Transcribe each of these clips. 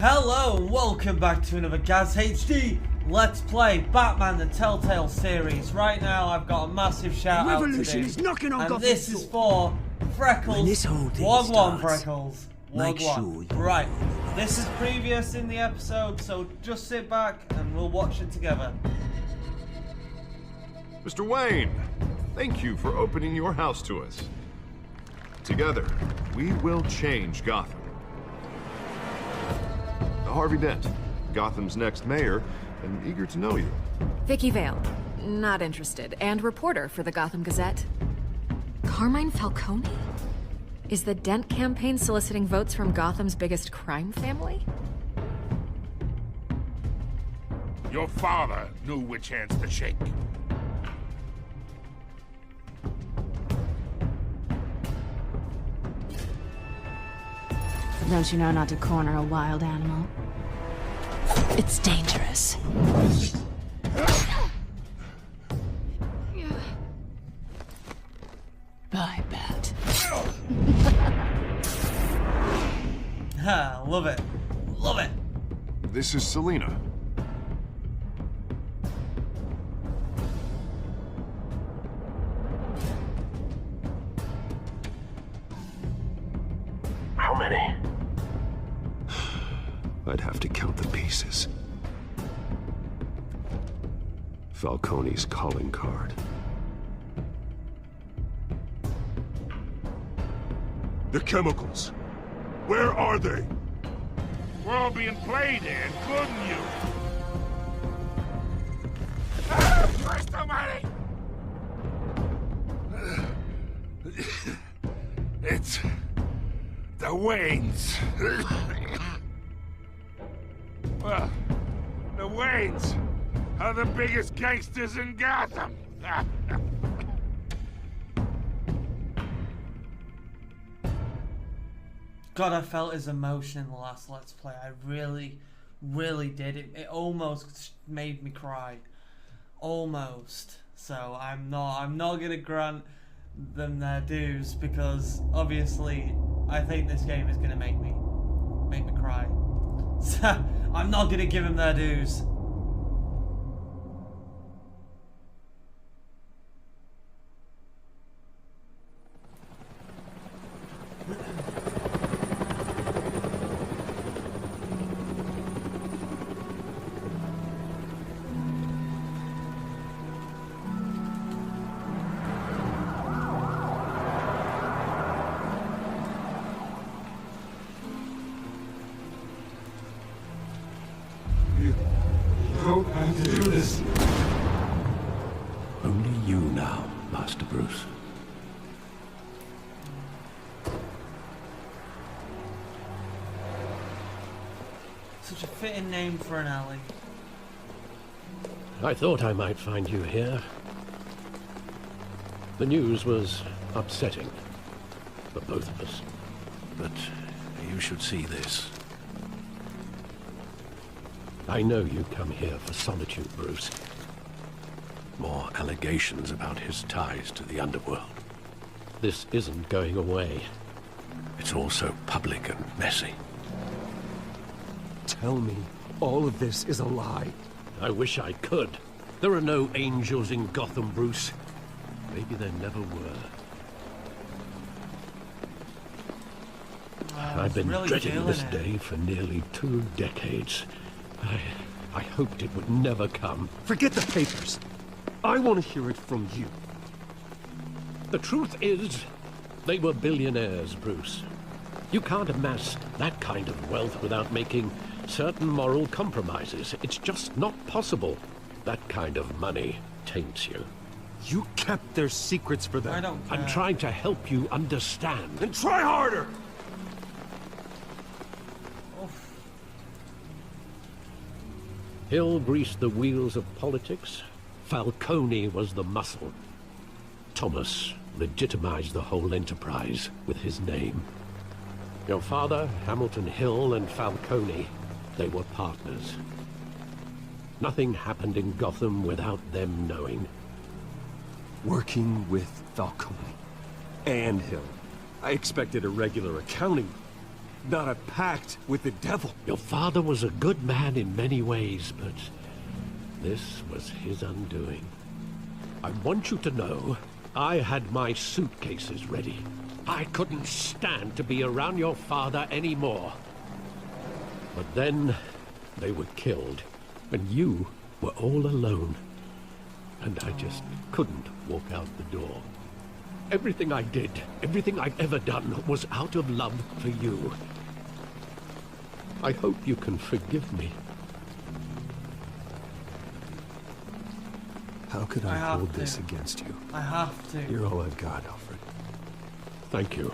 Hello and welcome back to another Gaz HD Let's Play Batman the Telltale series. Right now I've got a massive shout out to do, is knocking on and this is for Freckles. Wagwan Freckles. Wagwan. Right, this is previous in the episode, so just sit back and we'll watch it together. Mr. Wayne, thank you for opening your house to us. Together, we will change Gotham. Harvey Dent, Gotham's next mayor, and eager to know you. Vicky Vale, not interested, and reporter for the Gotham Gazette. Carmine Falcone? Is the Dent campaign soliciting votes from Gotham's biggest crime family? Your father knew which hands to shake. Don't you know not to corner a wild animal? It's dangerous. Bye, Bat. Ha, love it. Love it. This is Selina. How many? I'd have to count the pieces. Falcone's calling card. The chemicals. Where are they? We're all being played, Ann, couldn't you? Christ almighty! It's... the Waynes. Well, the Waynes are the biggest gangsters in Gotham. God, I felt his emotion in the last Let's Play. I really did. It almost made me cry. Almost. So I'm not gonna grant them their dues because obviously I think this game is gonna make me cry. So I'm not gonna give them their dues. Only you now, Master Bruce. Such a fitting name for an alley. I thought I might find you here. The news was upsetting for both of us. But you should see this. I know you come here for solitude, Bruce. More allegations about his ties to the underworld. This isn't going away. It's all so public and messy. Tell me, all of this is a lie. I wish I could. There are no angels in Gotham, Bruce. Maybe there never were. I've been really dreading this feeling day for nearly 2 decades. I hoped it would never come. Forget the papers. I want to hear it from you. The truth is, they were billionaires, Bruce. You can't amass that kind of wealth without making certain moral compromises. It's just not possible. That kind of money taints you. You kept their secrets for them. I don't care. I'm trying to help you understand. Then try harder! Hill greased the wheels of politics. Falcone was the muscle. Thomas legitimized the whole enterprise with his name. Your father, Hamilton Hill, and Falcone, they were partners. Nothing happened in Gotham without them knowing. Working with Falcone and Hill. I expected a regular accounting. not a pact with the devil. Your father was a good man in many ways, but this was his undoing. I want you to know, I had my suitcases ready. I couldn't stand to be around your father anymore. But then, they were killed, and you were all alone. And I just couldn't walk out the door. Everything I did, everything I've ever done, was out of love for you. I hope you can forgive me. How could I hold this against you? I have to. You're all I've got, Alfred. Thank you.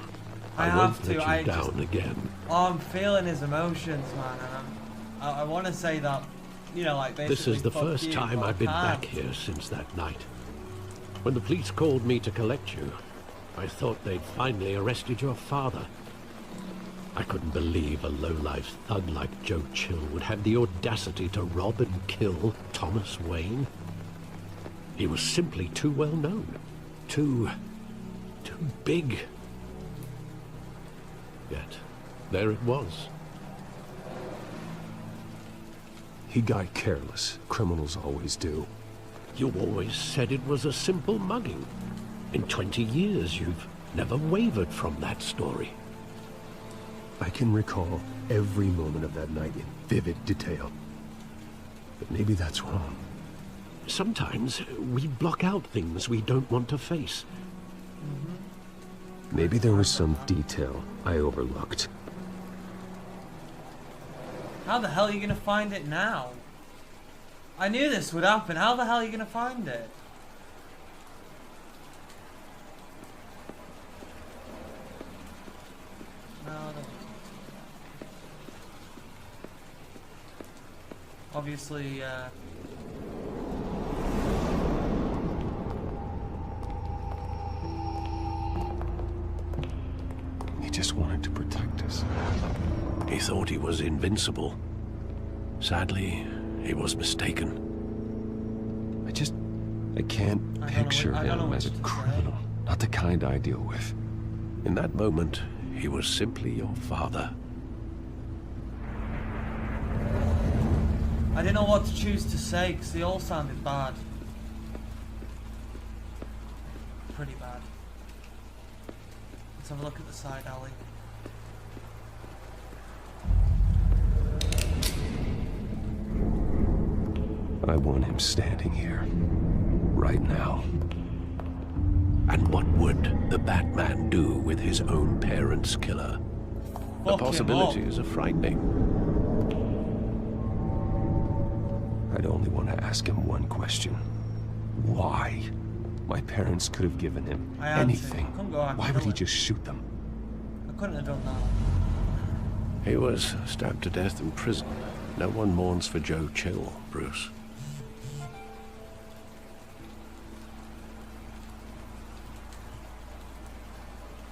I won't have to. let you down again. Oh, I'm feeling his emotions, man, and I want to say that, you know, like basically. This is the first time I've been back here since that night. When the police called me to collect you, I thought they'd finally arrested your father. I couldn't believe a low-life thug like Joe Chill would have the audacity to rob and kill Thomas Wayne. He was simply too well known. Too big. Yet, there it was. He got careless. Criminals always do. You always said it was a simple mugging. In 20 years, you've never wavered from that story. I can recall every moment of that night in vivid detail. But maybe that's wrong. Sometimes we block out things we don't want to face. Maybe there was some detail I overlooked. How the hell are you gonna find it now? I knew this would happen. How the hell are you gonna find it? No, obviously, He just wanted to protect us. He thought he was invincible. Sadly, he was mistaken. I can't picture him as a criminal. Not the kind I deal with. In that moment, he was simply your father. I didn't know what to choose to say because they all sounded bad. Pretty bad. Let's have a look at the side alley. I want him standing here. Right now. And what would the Batman do with his own parents' killer? The possibilities are frightening. I'd only want to ask him one question. Why? My parents could have given him anything. Why would he just shoot them? I couldn't have done that. He was stabbed to death in prison. No one mourns for Joe Chill, Bruce.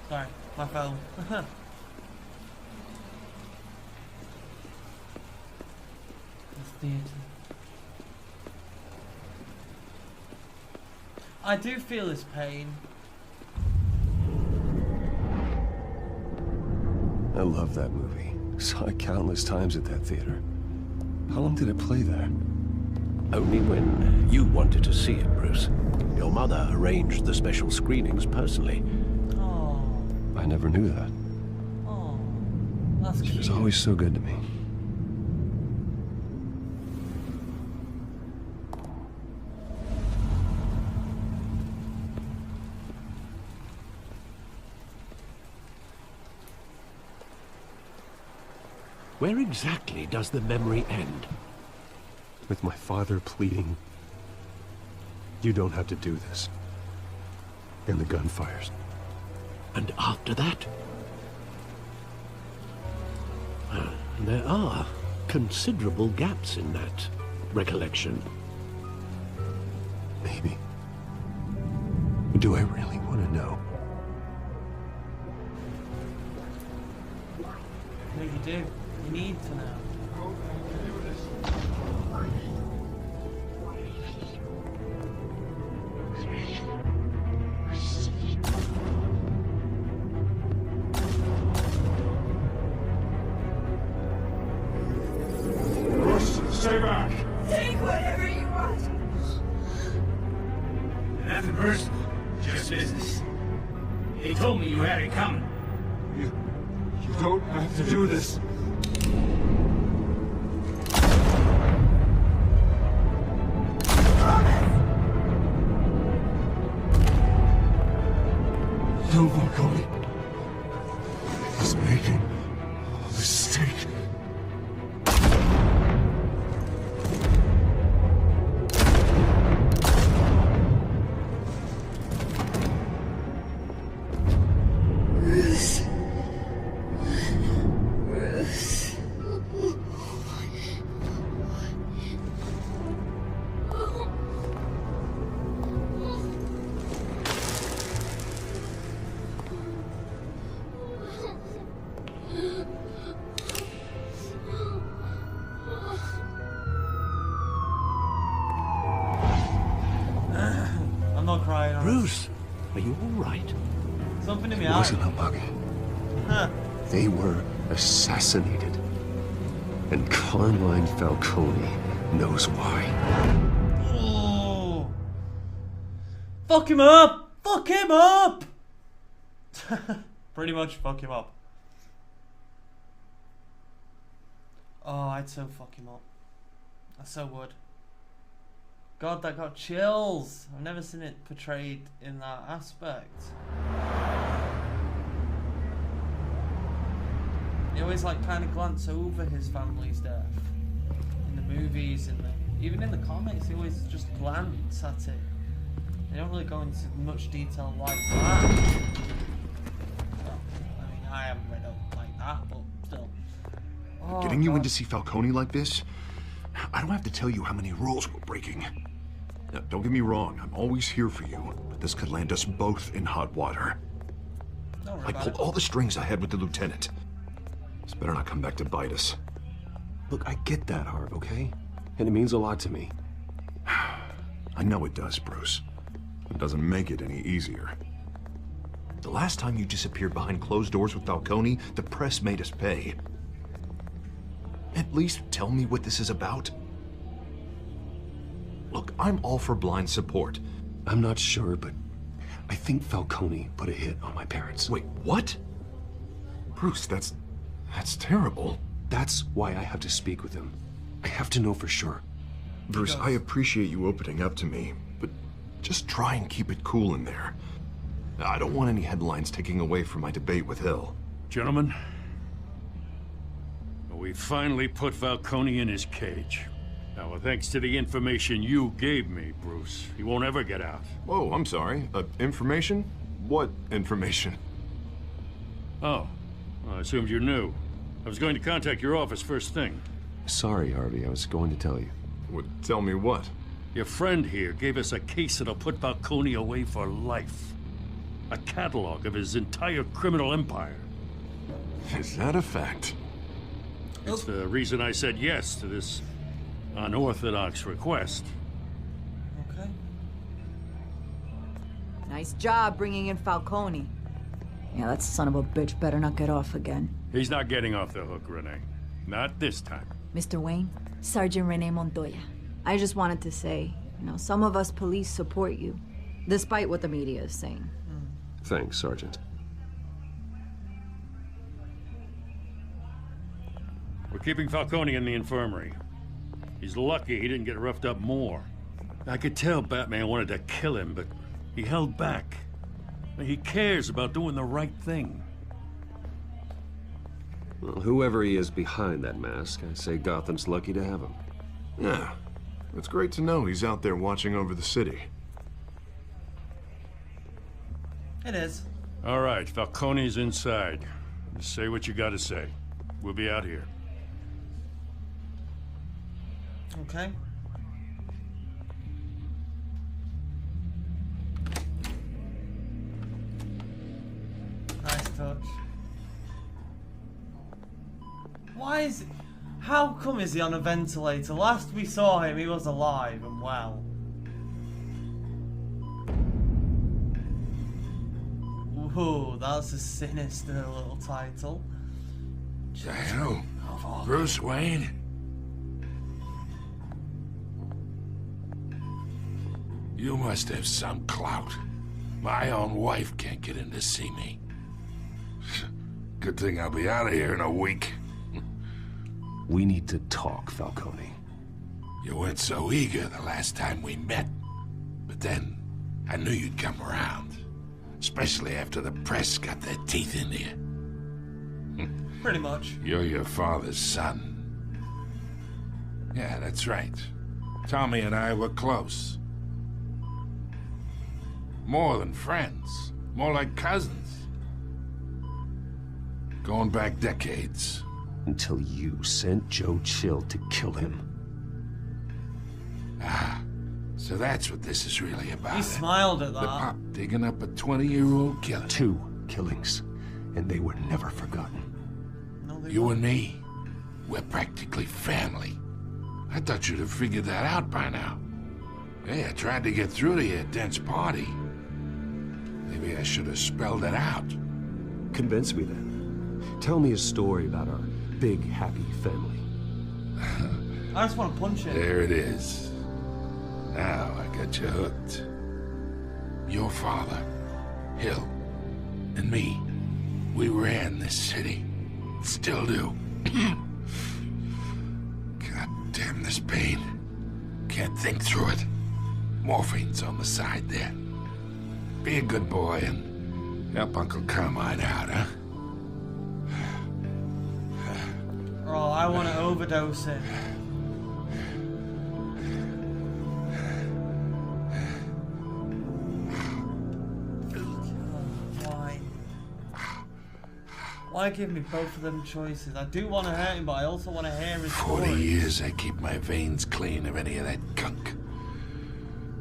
Sorry, my phone. This theater. I do feel his pain. I love that movie. Saw it countless times at that theater. How long did it play there? Only when you wanted to see it, Bruce. Your mother arranged the special screenings personally. Oh. I never knew that. Oh. That's cute. She was always so good to me. Where exactly does the memory end? With my father pleading, "You don't have to do this." And the gunfires. And after that? There are considerable gaps in that recollection. Maybe. Do I really want to know? No, you do. You need to know. way back. Take whatever you want. Nothing personal, just business. He told me you had it coming. You don't have to do this. No, Falcone. He's making a mistake. Bruce, are you all right? Something in me It wasn't a bug. Huh. They were assassinated. And Carmine Falcone knows why. Oh. Fuck him up! Fuck him up! Pretty much fuck him up. Oh, I'd so fuck him up. I so would. God, that got chills. I've never seen it portrayed in that aspect. You always like kind of glance over his family's death in the movies and even in the comics. You always just glance at it. They don't really go into much detail like that. Well, I mean, I haven't read up like that, but still. Oh, Getting you in to see Falcone like this? I don't have to tell you how many rules we're breaking. Now, don't get me wrong, I'm always here for you, but this could land us both in hot water. I pulled all the strings I had with the lieutenant. This better not come back to bite us. Look, I get that, Harv, okay? And it means a lot to me. I know it does, Bruce. It doesn't make it any easier. The last time you disappeared behind closed doors with Falcone, the press made us pay. At least tell me what this is about. Look, I'm all for blind support. I'm not sure, but I think Falcone put a hit on my parents. Wait, what? Bruce, that's terrible. That's why I have to speak with him. I have to know for sure. Bruce, I appreciate you opening up to me, but just try and keep it cool in there. I don't want any headlines taking away from my debate with Hill. Gentlemen, we finally put Falcone in his cage. Now, thanks to the information you gave me, Bruce, he won't ever get out. Whoa, I'm sorry. Information? What information? Oh, well, I assumed you knew. I was going to contact your office first thing. Sorry, Harvey, I was going to tell you. Tell me what? Your friend here gave us a case that'll put Falcone away for life. A catalog of his entire criminal empire. Is that a fact? It's the reason I said yes to this unorthodox request. Okay. Nice job bringing in Falcone. Yeah, that son of a bitch better not get off again. He's not getting off the hook, Renee. Not this time. Mr. Wayne, Sergeant Renee Montoya. I just wanted to say, some of us police support you, despite what the media is saying. Thanks, Sergeant. We're keeping Falcone in the infirmary. He's lucky he didn't get roughed up more. I could tell Batman wanted to kill him, but he held back. He cares about doing the right thing. Well, whoever he is behind that mask, I say Gotham's lucky to have him. Yeah, it's great to know he's out there watching over the city. It is. All right, Falcone's inside. Just say what you gotta say. We'll be out here. Okay. Nice touch. Why is it? How come is he on a ventilator? Last we saw him, he was alive and well. Whoa, that's a sinister little title. Hello, Bruce Wayne. You must have some clout. My own wife can't get in to see me. Good thing I'll be out of here in a week. We need to talk, Falcone. You weren't so eager the last time we met. But then, I knew you'd come around. Especially after the press got their teeth into you. Pretty much. You're your father's son. Yeah, that's right. Tommy and I were close. More than friends. More like cousins. Going back decades. Until you sent Joe Chill to kill him. Ah, so that's what this is really about. He smiled at that. The pop digging up a 20-year-old killer. 2 killings, and they were never forgotten. No, you and me, we're practically family. I thought you'd have figured that out by now. Hey, I tried to get through to you at Dent's party. Maybe I should have spelled it out. Convince me then. Tell me a story about our big, happy family. I just want to punch it. There it is. Now I got you hooked. Your father, Hill, and me, we ran this city. Still do. God damn this pain. Can't think through it. Morphine's on the side there. Be a good boy and help Uncle Carmine out, huh? Oh, I want to overdose it. Why give me both of them choices? I do want to hurt him, but I also want to hear his 40 story. years I keep my veins clean of any of that gunk.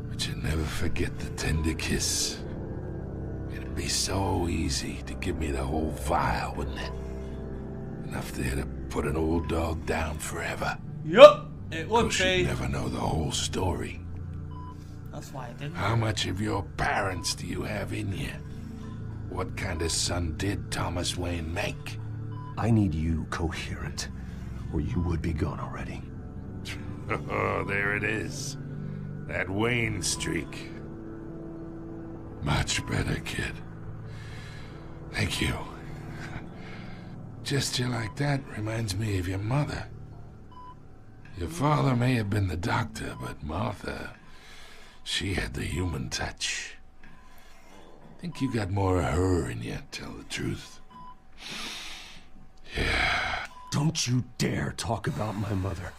But you never forget the tender kiss. It'd be so easy to give me the whole vial, wouldn't it? Enough there to put an old dog down forever. Yup, it would be. You'd never know the whole story. That's why I didn't. How much of your parents do you have in you? What kind of son did Thomas Wayne make? I need you coherent, or you would be gone already. Oh, there it is. That Wayne streak. Much better, kid. Thank you. Gesture like that reminds me of your mother. Your father may have been the doctor, but Martha, she had the human touch. Think you got more of her in you, tell the truth. Yeah. Don't you dare talk about my mother.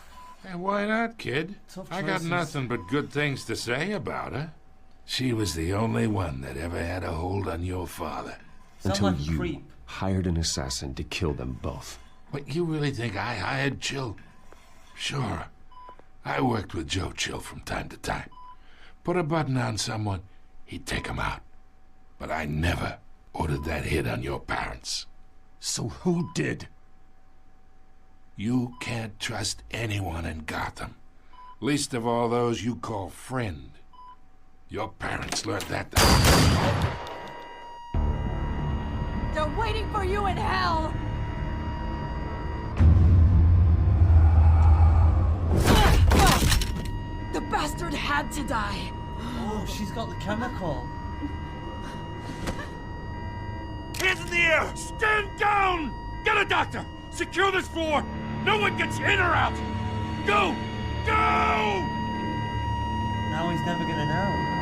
Hey, why not, kid? I got nothing but good things to say about her. She was the only one that ever had a hold on your father. Until you hired an assassin to kill them both. But you really think I hired Chill? Sure. I worked with Joe Chill from time to time. Put a button on someone, he'd take him out. But I never ordered that hit on your parents. So who did? You can't trust anyone in Gotham. Least of all those you call friend. Your parents learned that. They're waiting for you in hell! The bastard had to die. Oh, she's got the chemical. Hands in the air! Stand down! Get a doctor! Secure this floor! No one gets in or out! Go! Go! Now he's never gonna know.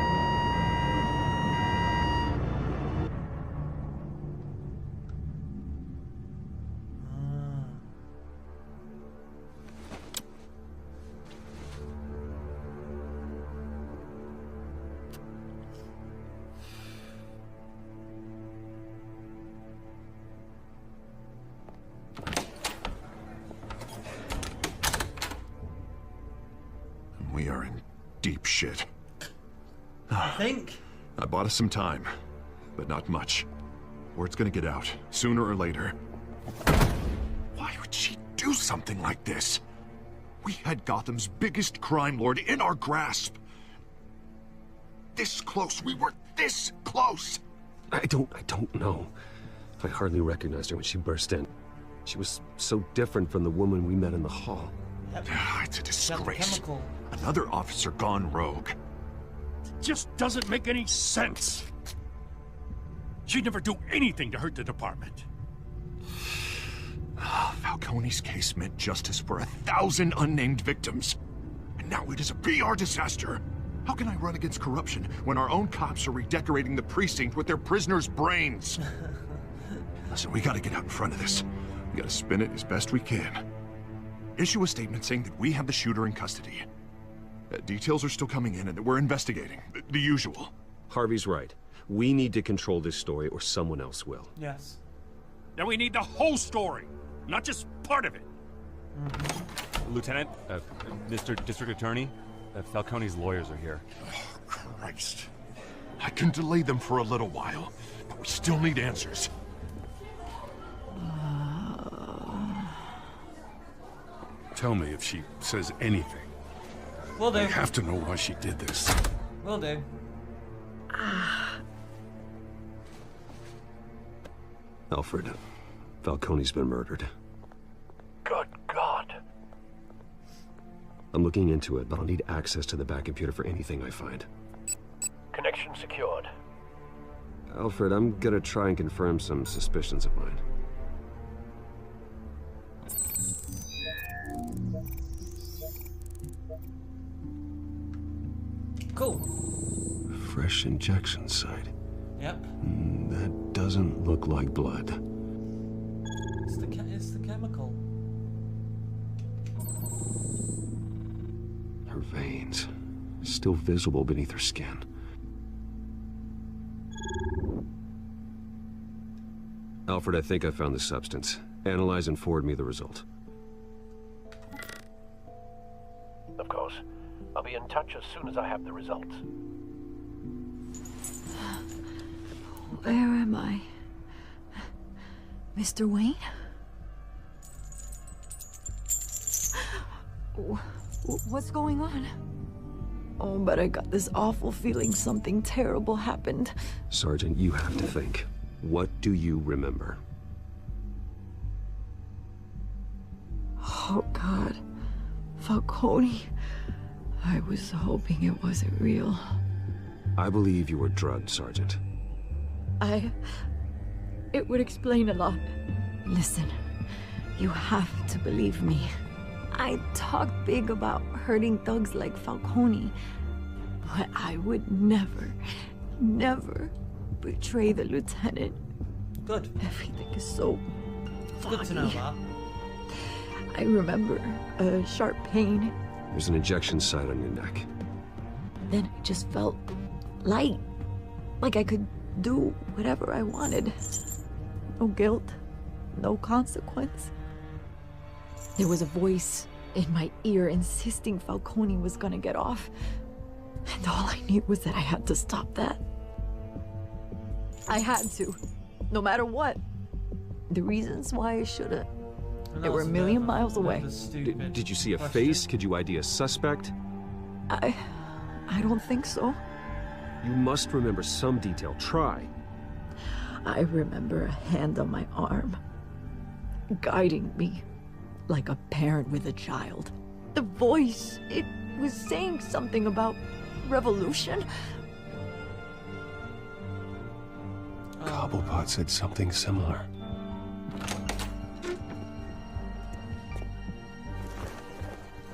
We are in deep shit. I think. I bought us some time, but not much. Word's gonna get out, sooner or later. Why would she do something like this? We had Gotham's biggest crime lord in our grasp. This close, we were this close! I don't know. I hardly recognized her when she burst in. She was so different from the woman we met in the hall. It's a disgrace. Another officer gone rogue. just doesn't make any sense. She'd never do anything to hurt the department. Falcone's case meant justice for 1,000 unnamed victims. And now it is a PR disaster. How can I run against corruption when our own cops are redecorating the precinct with their prisoners' brains? Listen, we gotta get out in front of this. We gotta spin it as best we can. Issue a statement saying that we have the shooter in custody. Details are still coming in and that we're investigating. The usual. Harvey's right. We need to control this story or someone else will. Yes. Then we need the whole story, not just part of it. Lieutenant, Mr. District Attorney, Falcone's lawyers are here. Oh, Christ. I can delay them for a little while, but we still need answers. Tell me if she says anything. Will do. I have to know why she did this. Will do. Alfred, Falcone's been murdered. Good God. I'm looking into it, but I'll need access to the back computer for anything I find. Connection secured. Alfred, I'm gonna try and confirm some suspicions of mine. Cool. Fresh injection site. Yep. That doesn't look like blood. It's the chemical. Her veins, still visible beneath her skin. Alfred, I think I found the substance. Analyze and forward me the result. Of course. I'll be in touch as soon as I have the results. Where am I? Mr. Wayne? What's going on? Oh, but I got this awful feeling something terrible happened. Sergeant, you have to think. What do you remember? Oh, God. Falcone. I was hoping it wasn't real. I believe you were drugged, Sergeant. It would explain a lot. Listen, you have to believe me. I talk big about hurting thugs like Falcone, but I would never, never betray the lieutenant. Good. Everything is so foggy. Good to know that. I remember a sharp pain. There's an injection site on your neck. Then I just felt light, like I could do whatever I wanted. No guilt, no consequence. There was a voice in my ear insisting Falcone was gonna get off. And all I knew was that I had to stop that. I had to, no matter what. The reasons why I shouldn't, they were a million miles away. Did you see a face? Could you ID a suspect? I don't think so. You must remember some detail. Try. I remember a hand on my arm, guiding me like a parent with a child. The voice, it was saying something about revolution. Cobblepot said something similar.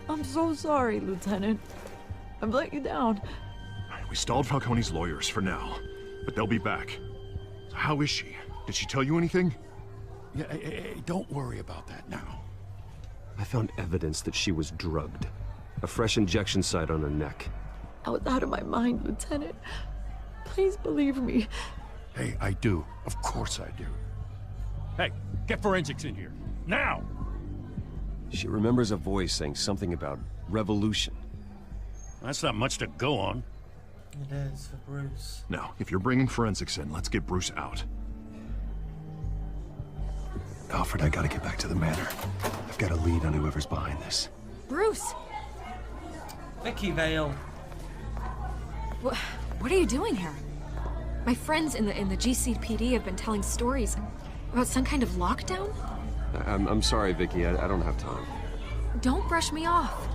I'm so sorry, Lieutenant. I've let you down. We stalled Falcone's lawyers for now, but they'll be back. So how is she? Did she tell you anything? Yeah, hey, don't worry about that now. I found evidence that she was drugged. A fresh injection site on her neck. I was out of my mind, Lieutenant. Please believe me. Hey, I do. Of course I do. Hey, get forensics in here. Now! She remembers a voice saying something about revolution. That's not much to go on. It is for Bruce. Now, if you're bringing forensics in, let's get Bruce out. Alfred, I gotta get back to the manor. I've got a lead on whoever's behind this. Bruce! Vicky Vale. What are you doing here? My friends in the GCPD have been telling stories about some kind of lockdown? I'm sorry, Vicky. I don't have time. Don't brush me off.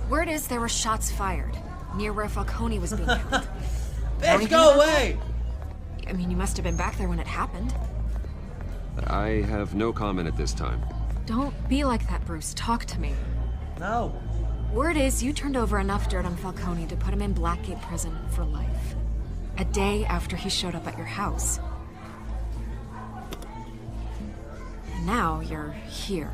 Word is there were shots fired. near where Falcone was being held. Bitch, go away! I mean, you must have been back there when it happened. I have no comment at this time. Don't be like that, Bruce. Talk to me. No. Word is you turned over enough dirt on Falcone to put him in Blackgate Prison for life. A day after he showed up at your house. And now you're here.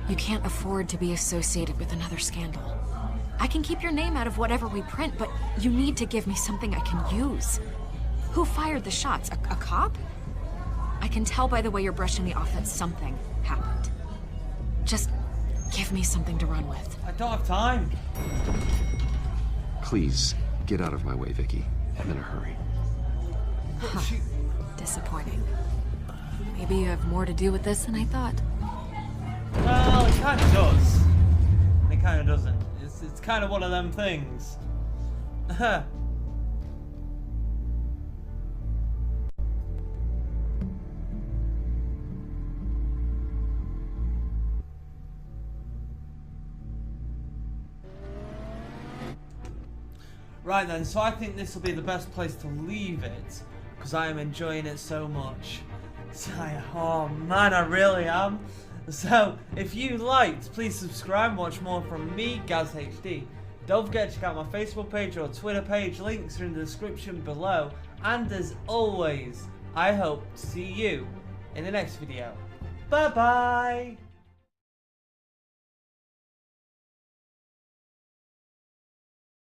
You can't afford to be associated with another scandal. I can keep your name out of whatever we print, but you need to give me something I can use. Who fired the shots? A cop? I can tell by the way you're brushing me off that something happened. Just give me something to run with. I don't have time. Please, get out of my way, Vicky. I'm in a hurry. Huh. Disappointing. Maybe you have more to do with this than I thought. Well, it kind of does. It kind of doesn't. It's kind of one of them things. Right then, so I think this will be the best place to leave it, because I am enjoying it so much. So, oh man, I really am. So, if you liked, please subscribe and watch more from me, GazHD. Don't forget to check out my Facebook page or Twitter page, links are in the description below. And as always, I hope to see you in the next video. Bye bye!